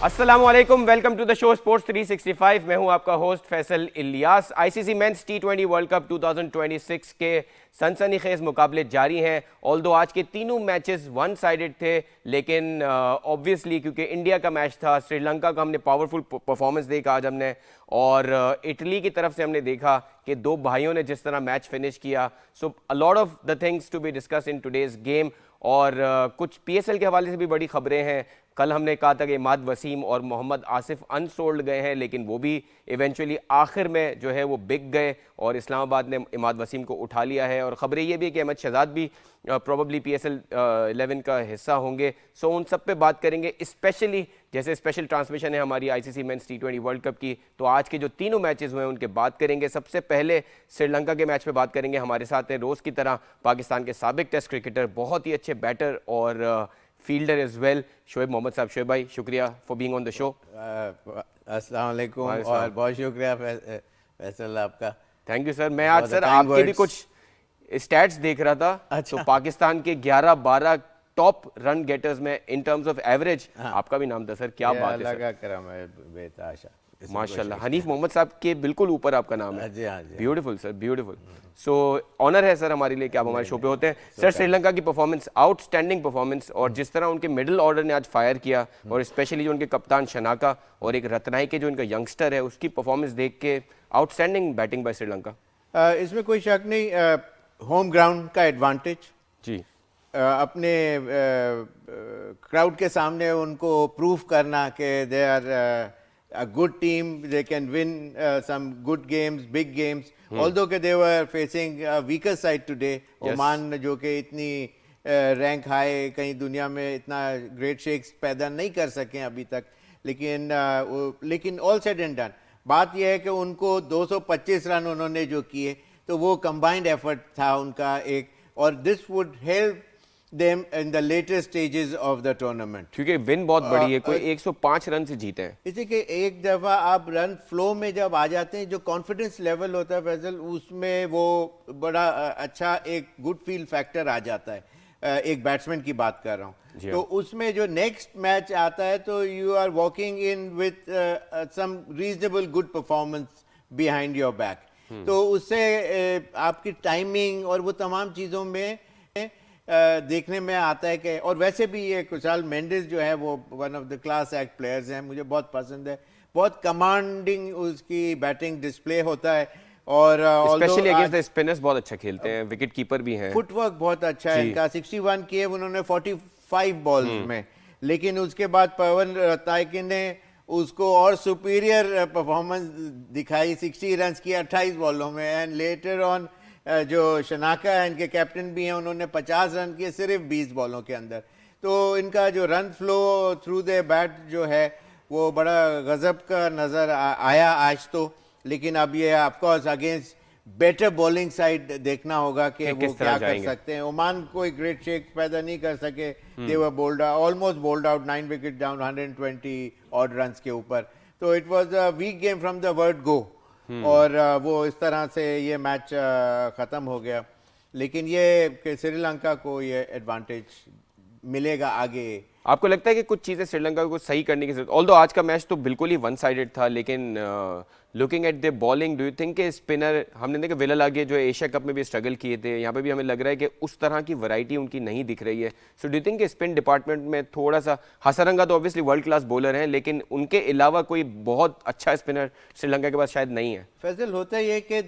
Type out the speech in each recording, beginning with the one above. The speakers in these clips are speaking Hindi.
अस्सलामुअलैकुम, welcome to the show sports 365। मैं हूं आपका host Faisal Ilyas. ICC men's टी20 वर्ल्ड कप 2026 के सनसनीखेज मुकाबले जारी हैं। ऑल्दो आज के तीनों मैचेस वन साइडेड थे, लेकिन ऑब्वियसली क्योंकि इंडिया का मैच था, श्रीलंका का हमने पावरफुल परफॉर्मेंस देखा आज हमने, और इटली की तरफ से हमने देखा कि दो भाइयों ने जिस तरह मैच फिनिश किया। So a lot of the things to be discuss in today's game. और कुछ पीएसएल के हवाले से भी बड़ी खबरें हैं। कल हमने कहा था कि इमाद वसीम और मोहम्मद आसिफ अनसोल्ड गए हैं, लेकिन वो भी इवेंचुअली आखिर में जो है वो बिक गए और इस्लामाबाद ने इमाद वसीम को उठा लिया है। और ख़बरें ये भी है कि अहमद शहजाद भी प्रोबेबली पीएसएल 11 का हिस्सा होंगे। सो उन सब पे बात करेंगे, स्पेशली जैसे स्पेशल ट्रांसमिशन है हमारी आईसीसी मेंस टी20 वर्ल्ड कप की, तो आज के जो तीनों मैचेस हुए हैं उनके बात करेंगे। सबसे पहले श्रीलंका के मैच पे बात करेंगे। हमारे साथ हैं रोज़ की तरह पाकिस्तान के साबिक टेस्ट क्रिकेटर, बहुत ही अच्छे बैटर और fielder as well, Shoaib Mohammad साहब। शोएब भाई, शुक्रिया for being on the show. अस्सलाम वालेकुम और बहुत शुक्रिया फैसल आपका। Thank you sir. मैं आज सर आपके भी कुछ स्टैट्स देख रहा था। अच्छा। तो पाकिस्तान के 11-12 टॉप रन गेटर्स में इन टर्म्स ऑफ एवरेज आपका भी नाम था सर। क्या बात है सर, अल्लाह का करम है, बेताशा माशाल्लाह। हनीफ मोहम्मद साहब के बिल्कुल ऊपर आपका नाम है। जी हाँ जी। Beautiful sir, beautiful. So honour है सर हमारे लिए कि आप हमारे शो पे होते हैं। सर, श्रीलंका की परफॉर्मेंस, आउटस्टैंडिंग परफॉर्मेंस, और जिस तरह उनके मिडिल ऑर्डर ने आज फायर किया, और स्पेशली जो उनके कप्तान शनाका और एक रत्नाई के जो इनका यंगस्टर है उसकी परफॉर्मेंस देख के आउटस्टैंडिंग बैटिंग बाय श्रीलंका। इसमें कोई शक नहीं, होम ग्राउंड का एडवांटेज जी। अपने क्राउड के सामने उनको प्रूव करना कि they are a good team, they can win some good games, big games. Although कि they were facing a weaker side today. Oman जो कि इतनी रैंक हाई कहीं दुनिया में इतना ग्रेट शेक्स पैदा नहीं कर सके अभी तक, लेकिन ऑल सेड एंड डन बात यह है कि उनको 225 रन उन्होंने जो किए तो वो कंबाइंड एफर्ट था उनका एक, और this would help them in the later stages of the tournament. क्योंकि विन बहुत बड़ी है, कोई 105 रन से जीते हैं। इसी के एक दफ़ा आप रन फ्लो में जब आ जाते हैं, जो कॉन्फिडेंस लेवल होता है फैसल, उसमें वो बड़ा अच्छा एक गुड फील फैक्टर आ जाता है। एक बैट्समैन की बात कर रहा हूँ, तो उसमें जो नेक्स्ट मैच आता है तो you are walking in with some reasonable good performance behind your back, तो उससे आपकी टाइमिंग और वो तमाम चीज़ों में देखने में आता है कि, और वैसे भी ये कुशाल मेंडिस जो है वो one of the class act players हैं, मुझे बहुत पसंद है, बहुत कमांडिंग उसकी बैटिंग डिस्प्ले होता है, और स्पेशली अगेंस्ट द स्पिनर्स बहुत अच्छा खेलते हैं, विकेट कीपर भी हैं, फुटवर्क बहुत अच्छा है इनका। 61 किए उन्होंने 45 बॉल्स में, लेकिन उसके बाद पवन रताइकी ने उसको और सुपीरियर परफॉर्मेंस दिखाई, 60 रन किए 28 बॉलों में, एंड लेटर ऑन जो शनाका है इनके कैप्टन भी हैं, उन्होंने 50 रन किए सिर्फ 20 बॉलों के अंदर। तो इनका जो run flow through the bat जो है वो बड़ा गजब का नज़र आया आज तो, लेकिन अब ये of course against better bowling side देखना होगा कि वो क्या कर सकते हैं। ओमान कोई ग्रेट शेक पैदा नहीं कर सके, they were bowled almost bowled out, 9 wicket down 120 odd run के ऊपर, तो it was a weak game from the word go, और वो इस तरह से ये मैच ख़त्म हो गया। लेकिन ये कि श्रीलंका को ये एडवांटेज मिलेगा आगे। आपको लगता है कि कुछ चीज़ें श्रीलंका को सही करने की जरूरत, ऑल्दो आज का मैच तो बिल्कुल ही वन साइडेड था, लेकिन looking at the bowling, do you think कि स्पिनर, हमने देखा विलल आगे जो एशिया कप में भी स्ट्रगल किए थे, यहाँ पे भी हमें लग रहा है कि उस तरह की वैरायटी उनकी नहीं दिख रही है। सो डू यू थिंक कि स्पिन डिपार्टमेंट में थोड़ा सा, हसरंगा तो ऑब्वियसली वर्ल्ड क्लास बॉलर हैं, लेकिन उनके अलावा कोई बहुत अच्छा स्पिनर श्रीलंका के पास शायद नहीं है। फैसल होता ये कि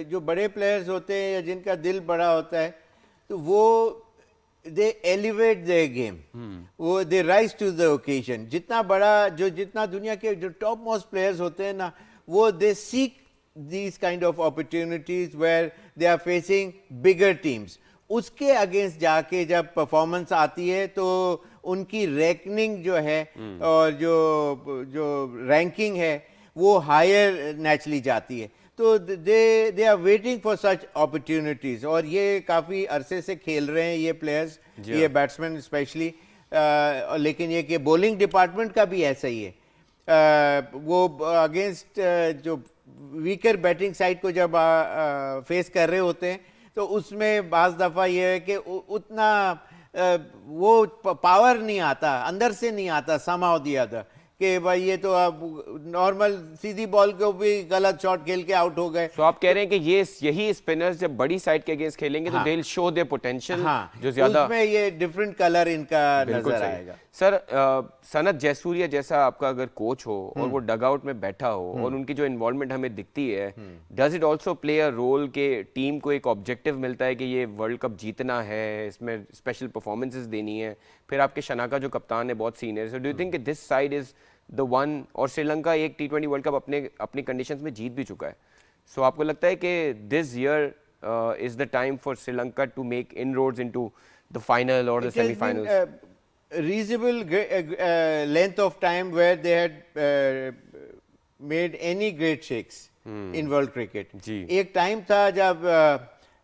जो बड़े प्लेयर्स होते हैं या जिनका दिल बड़ा होता है, तो वो they elevate their game, वो they rise to the occasion। जितना बड़ा जितना दुनिया के जो टॉप मोस्ट प्लेयर्स होते हैं ना, वो they seek these kind of opportunities where they are facing bigger teams। उसके अगेंस्ट जाके जब परफॉर्मेंस आती है तो उनकी रैंकिंग जो है और जो रैंकिंग है वो हायर नेचुरली जाती है, तो they are waiting for such opportunities, और ये काफ़ी अरसे से खेल रहे हैं ये प्लेयर्स, ये बैट्समैन स्पेशली, लेकिन ये कि बॉलिंग डिपार्टमेंट का भी ऐसा ही है। वो अगेंस्ट जो वीकर बैटिंग साइड को जब फेस कर रहे होते हैं तो उसमें बाज़ दफ़ा ये है कि उतना वो पावर नहीं आता, अंदर से नहीं आता, सम हाउ द अदर, कि भाई ये तो अब नॉर्मल सीधी बॉल को भी गलत शॉट खेल के आउट हो गए। तो आप कह रहे हैं कि ये यही स्पिनर्स जब बड़ी साइड के अगेंस्ट खेलेंगे तो हाँ, they will show their potential, हाँ, जो ज्यादा उसमें ये डिफरेंट कलर इनका बिल्कुल नजर सही। आएगा। सर सनत जयसूर्या जैसा आपका अगर कोच हो और वो डग आउट में बैठा हो और उनकी जो इन्वॉल्वमेंट हमें दिखती है, does it also play a role के टीम को एक ऑब्जेक्टिव मिलता है कि ये वर्ल्ड कप जीतना है, इसमें स्पेशल परफॉर्मेंसेस देनी है, फिर आपके शनाका जो कप्तान है बहुत senior, so do you think this side is the one, और श्रीलंका एक T20 वर्ल्ड कप अपनी कंडीशंस में जीत भी चुका है, सो आपको लगता है कि this year is the time for Sri Lanka to make inroads into the final और the semifinals? Reasonable length of time where they had made any great shakes in world cricket. जी। एक टाइम था जब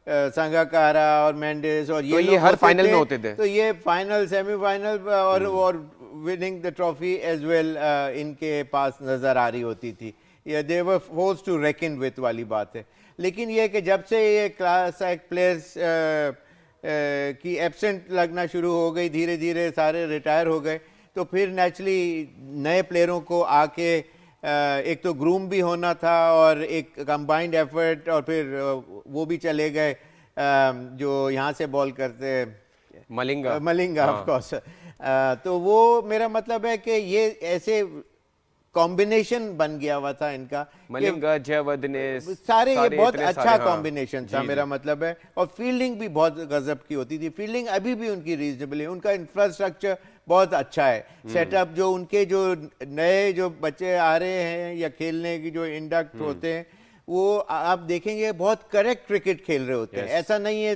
संगाकारा और मेंडिस और तो ये लोग हर होते फाइनल में होते थे। तो ये फाइनल सेमीफाइनल और winning the trophy as well इनके पास नजर आ रही होती थी। ये they were forced to reckon with वाली बात है। लेकिन ये कि जब से ये क्लास एक्ट प्लेयर्स की एब्सेंट लगना शुरू हो गई, धीरे धीरे सारे रिटायर हो गए, तो फिर नेचुरली नए प्लेयरों को आके एक तो ग्रूम भी होना था और एक कंबाइंड एफर्ट, और फिर वो भी चले गए जो यहाँ से बॉल करते मलिंगा ऑफ कोर्स। तो वो मेरा मतलब है कि ये ऐसे कॉम्बिनेशन बन गया हुआ था इनका, मलिंगा, जयवर्धने, सारे ये बहुत इतने अच्छा सारे, हाँ। कॉम्बिनेशन था, मेरा मतलब है। और फील्डिंग भी बहुत गजब की होती थी, फील्डिंग अभी भी उनकी रीजनेबल है, उनका इंफ्रास्ट्रक्चर बहुत अच्छा है, सेटअप जो उनके जो नए जो बच्चे आ रहे हैं या खेलने की जो इंडक्ट होते हैं, वो आप देखेंगे बहुत करेक्ट क्रिकेट खेल रहे होते हैं। ऐसा नहीं है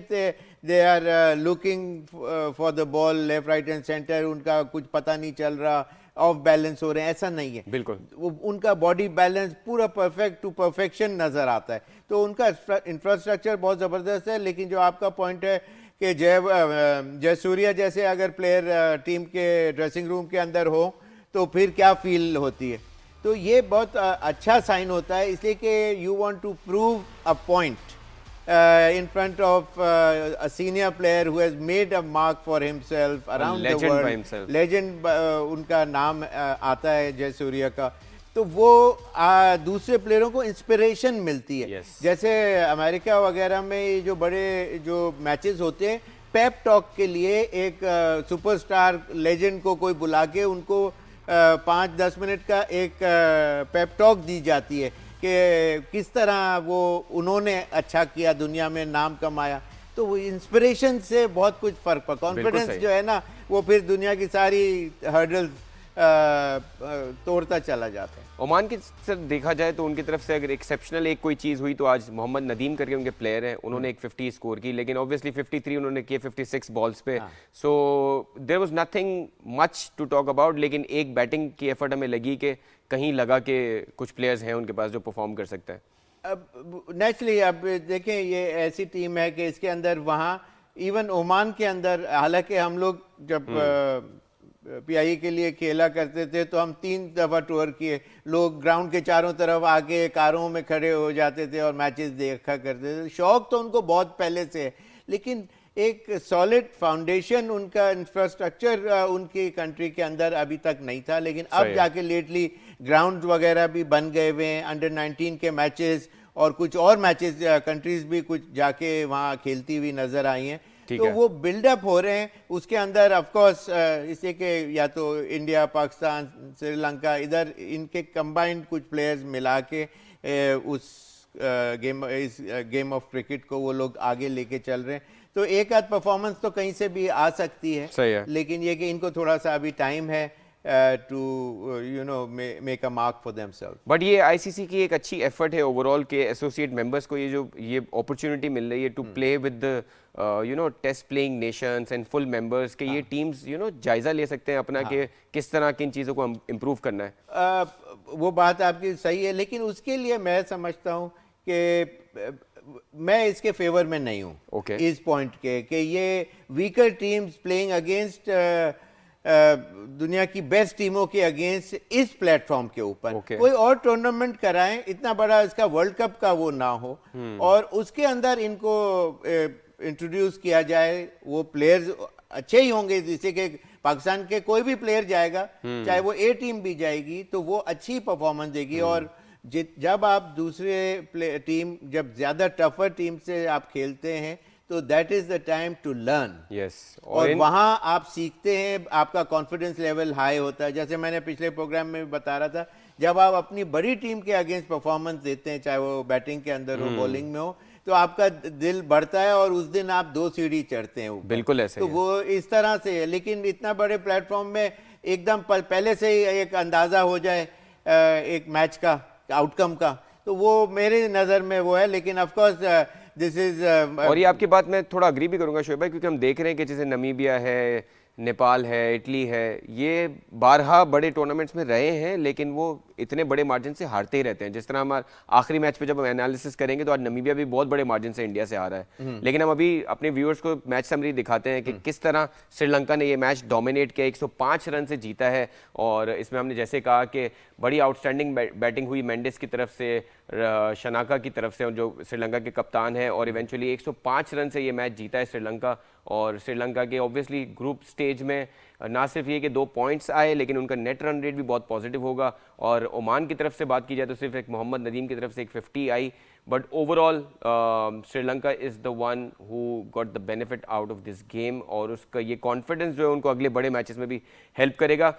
they are looking for the ball left right and centre, उनका कुछ पता नहीं चल रहा, ऑफ बैलेंस हो रहे हैं, ऐसा नहीं है। बिल्कुल उनका बॉडी बैलेंस पूरा परफेक्ट टू परफेक्शन नजर आता है। तो उनका इंफ्रास्ट्रक्चर बहुत ज़बरदस्त है। लेकिन जो आपका पॉइंट है कि जयसूर्या जैसे अगर प्लेयर टीम के ड्रेसिंग रूम के अंदर हो तो फिर क्या फील होती है, तो ये बहुत अच्छा साइन होता है, इसलिए कि you want to prove a point in front of a senior player who has made a mark for himself around the legend world. by himself. Legend उनका नाम आता है जयसूर्या का, तो वो दूसरे प्लेयरों को इंस्पिरेशन मिलती है। Yes. जैसे अमेरिका वगैरह में जो बड़े जो मैचेस होते हैं, पेप टॉक के लिए एक सुपरस्टार लेजेंड को कोई बुला के उनको 5-10 मिनट का एक पेप टॉक दी जाती है कि किस तरह वो उन्होंने अच्छा किया, दुनिया में नाम कमाया। तो वो इंस्पिरेशन से बहुत कुछ फर्क पड़ा। कॉन्फिडेंस जो है ना, वो फिर दुनिया की सारी हर्डल्स तोड़ता चला जाता है। ओमान की सर देखा जाए तो उनकी तरफ से अगर एक्सेप्शनल एक कोई चीज़ हुई तो आज मोहम्मद नदीम करके उनके प्लेयर हैं, उन्होंने एक 50 स्कोर की, लेकिन ऑब्वियसली 53 उन्होंने किए 56 बॉल्स पे, so there was nothing much to talk about. लेकिन एक बैटिंग की एफर्ट हमें लगी कि कहीं लगा कि कुछ प्लेयर्स हैं उनके पास जो परफॉर्म कर सकते हैं। अब नेचुरली अब देखें, ये ऐसी टीम है कि इसके अंदर वहाँ इवन ओमान के अंदर, हालांकि हम लोग जब PIE के लिए खेला करते थे तो हम 3 दफ़ा टूर किए, लोग ग्राउंड के चारों तरफ आके कारों में खड़े हो जाते थे और मैचेस देखा करते थे। शौक तो उनको बहुत पहले से है, लेकिन एक सॉलिड फाउंडेशन उनका इंफ्रास्ट्रक्चर उनकी कंट्री के अंदर अभी तक नहीं था। लेकिन अब जाके लेटली ग्राउंड वगैरह भी बन गए हुए हैं, अंडर 19 के मैचेस और कुछ और मैचेस कंट्रीज भी कुछ जाके वहाँ खेलती हुई नजर आई हैं। तो वो बिल्डअप हो रहे हैं। उसके अंदर ऑफ कोर्स इससे कि या तो इंडिया, पाकिस्तान, श्रीलंका, इधर इनके कंबाइंड कुछ प्लेयर्स मिला के इस गेम ऑफ क्रिकेट को वो लोग आगे लेके चल रहे हैं। तो एक आध परफॉर्मेंस तो कहीं से भी आ सकती है, सही है। लेकिन ये कि इनको थोड़ा सा अभी टाइम है to you know make a mark for themselves. But ये आईसीसी की एक अच्छी एफर्ट है ओवरऑल के एसोसिएट मेंबर्स को ये अपॉर्चुनिटी मिल रही है to play with test playing nations and full members के ये टीम्स जायजा ले सकते हैं अपना कि किस तरह किन चीज़ों को इम्प्रूव करना है। वो बात आपकी सही है, लेकिन उसके लिए मैं समझता हूँ कि मैं इसके फेवर में नहीं हूँ इस पॉइंट के कि ये वीकर टीम्स प्लेइंग अगेंस्ट दुनिया की बेस्ट टीमों के अगेंस्ट इस प्लेटफॉर्म के ऊपर कोई और टूर्नामेंट कराएं, इतना बड़ा इसका वर्ल्ड कप का वो ना हो, और उसके अंदर इनको इंट्रोड्यूस किया जाए। वो प्लेयर्स अच्छे ही होंगे, जैसे कि पाकिस्तान के कोई भी प्लेयर जाएगा, चाहे वो ए टीम भी जाएगी, तो वो अच्छी परफॉर्मेंस देगी। और जब आप दूसरे टीम, जब ज्यादा टफर टीम से आप खेलते हैं, तो that is the time to learn. Yes, और वहां आप सीखते हैं, आपका कॉन्फिडेंस लेवल हाई होता है। जैसे मैंने पिछले प्रोग्राम में भी बता रहा था, जब आप अपनी बड़ी टीम के अगेंस्ट परफॉर्मेंस देते हैं, चाहे वो बैटिंग के अंदर हो, बॉलिंग में हो, तो आपका दिल बढ़ता है और उस दिन आप 2 सीढ़ी चढ़ते हैं ऊपर। बिल्कुल ऐसे तो ही है। वो इस तरह से है। लेकिन इतना बड़े प्लेटफॉर्म में एकदम पहले से ही एक अंदाजा हो जाए एक मैच का आउटकम का, तो वो मेरे नज़र में वो है। लेकिन ऑफ कोर्स दिस इज और ये आपकी बात मैं थोड़ा अग्री भी करूंगा शोएब भाई, क्योंकि हम देख रहे हैं कि जैसे नमीबिया है, नेपाल है, इटली है, ये बारहा बड़े टूर्नामेंट्स में रहे हैं, लेकिन वो इतने बड़े मार्जिन से हारते ही रहते हैं। जिस तरह हमारे आखिरी मैच पे जब हम एनालिसिस करेंगे तो आज नमीबिया भी बहुत बड़े मार्जिन से इंडिया से हारा है, लेकिन हम अभी अपने व्यूअर्स को मैच समरी दिखाते हैं कि किस तरह श्रीलंका ने ये मैच डोमिनेट किया, 105 रन से जीता है। और इसमें हमने जैसे कहा कि बड़ी आउटस्टैंडिंग बैटिंग हुई मेंडिस की तरफ से, शनाका की तरफ से, जो श्रीलंका के कप्तान हैं, और इवेंचुअली 105 रन से ये मैच जीता है श्रीलंका। और श्रीलंका के ऑब्वियसली ग्रुप स्टेज में ना सिर्फ ये कि 2 पॉइंट्स आए, लेकिन उनका नेट रन रेट भी बहुत पॉजिटिव होगा। और ओमान की तरफ से बात की जाए तो सिर्फ एक मोहम्मद नदीम की तरफ से एक 50 आई, but overall Sri Lanka is the one who got the benefit out of this game, और उसका ये कॉन्फिडेंस जो है उनको अगले बड़े मैचेस में भी हेल्प करेगा।